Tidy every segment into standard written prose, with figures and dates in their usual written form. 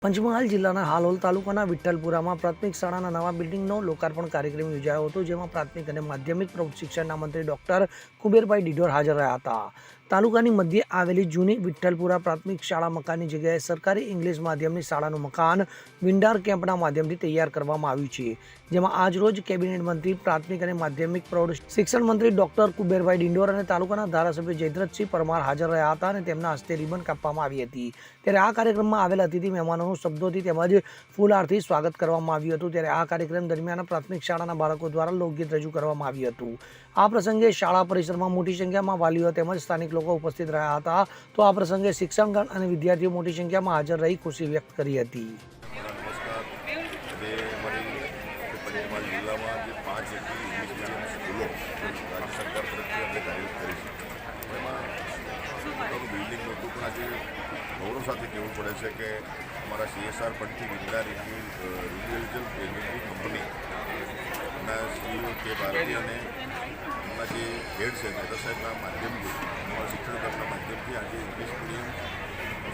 પંચમહાલ જિલ્લાના હાલોલ તાલુકાના વિઠ્ઠલપુરામાં પ્રાથમિક શાળાના નવા બિલ્ડિંગનો લોકાર્પણ કાર્યક્રમ યોજાયો હતો, જેમાં પ્રાથમિક અને માધ્યમિક પ્રૌઢ શિક્ષણના મંત્રી ડોક્ટર કુબેરભાઈ ડિંડોર હાજર રહ્યા હતા. તાલુકાની મધ્યે આવેલી જૂની વિઠ્ઠલપુરા પ્રાથમિક શાળા મકાનની જગ્યાએ સરકારી ઇંગ્લિશ માધ્યમની શાળાનું મકાન વિન્ડાર કેમ્પના માધ્યમથી તૈયાર કરવામાં આવ્યું છે, જેમાં આજરોજ કેબિનેટ મંત્રી પ્રાથમિક અને માધ્યમિક પ્રૌઢ શિક્ષણ મંત્રી ડોક્ટર કુબેરભાઈ ડિંડોર અને તાલુકાના ધારાસભ્ય જયદ્રથસિંહ પરમાર હાજર રહ્યા હતા અને તેમના હસ્તે રિબન કાપવામાં આવી હતી. ત્યારે આ કાર્યક્રમમાં આવેલા અતિથિ મહેમાનોનું શબ્દોથી તેમજ ફૂલહારથી સ્વાગત કરવામાં આવ્યું હતું. ત્યારે આ કાર્યક્રમ દરમિયાન પ્રાથમિક શાળાના બાળકો દ્વારા લોકગીત રજૂ કરવામાં આવ્યું હતું. આ પ્રસંગે શાળા પરિસરમાં મોટી સંખ્યામાં વાલીઓ તેમજ સ્થાનિક લોકો ઉપસ્થિત રહ્યા હતા. તો આ પ્રસંગે શિક્ષણગણ અને વિદ્યાર્થીઓ મોટી સંખ્યામાં હાજર રહી ખુશી વ્યક્ત કરી હતી. ગૌરવ સાથે કહેવું પડે છે કે અમારા CSR ફંડથી વિન્ડાર ઇન્ડિવિજ્યુઅલ કંપનીના CEO કે ભારતી અને એમના જે હેડ છે નેતા સાહેબના માધ્યમથી અમારા શિક્ષણ વિભાગના માધ્યમથી આજે ઇંગ્લિશ મીડિયમ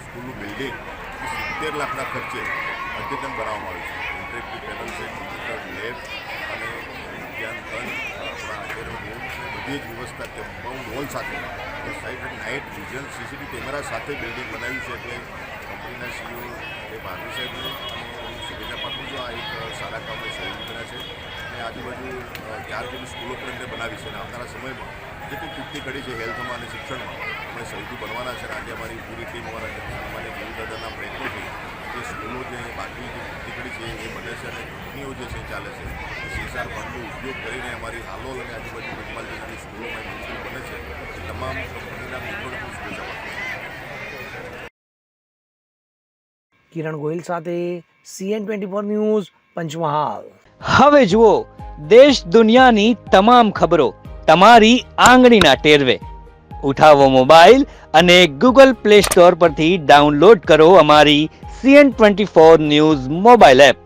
સ્કૂલનું બિલ્ડિંગ 70 લાખના ખર્ચે અદ્યતન બનાવવામાં આવ્યું છે. ઇન્ટરેક્ટિવ પેનલ છે, ડિજિટલ લેબ અને વિજ્ઞાન ખંડ, આપણા આચાર્ય રૂમ, બધી જ વ્યવસ્થા કમ્પાઉન્ડ વોલ સાથે site and night vision CCTV camera સાથે બિલ્ડિંગ બનાવ્યું છે. એટલે કંપનીના CEO એ ભારતી સાહેબને અને શુભેચ્છા પાઠવું છું. આ એક સારા કામને સહયોગી બન્યા છે અને આજુબાજુ 4 જેવી સ્કૂલો પણ એમને બનાવી છે અને આવનારા સમયમાં જેટલી તૂટતી કડી છે હેલ્થમાં અને શિક્ષણમાં અમે સહયોગી બનવાના છે. અને આજે અમારી પૂરી ટીમ અમારા સામાન્ય જીવદાદાના પ્રયત્નોથી જે સ્કૂલો જે બાકી જે તૂટતી કડી છે એ બને છે અને કંપનીઓ જે છે ચાલે છે. CSR ફંડનો ઉપયોગ કરીને અમારી હાલોલ અને આજુબાજુ પંચમહાલ જિલ્લાની સ્કૂલોમાં મંજૂર બને છે. તમામ કંપનીના મિત્રોને પણ શુભેચ્છા પાઠવું. કિરણ ગોહિલ સાથે CN24 ન્યૂઝ, પંચમહાલ. હવે જુઓ દેશ દુનિયાની તમામ ખબરો તમારી આંગળીના ટેરવે. ઉઠાવો મોબાઈલ અને Google Play Store પરથી ડાઉનલોડ કરો અમારી CN24 ન્યૂઝ મોબાઈલ એપ.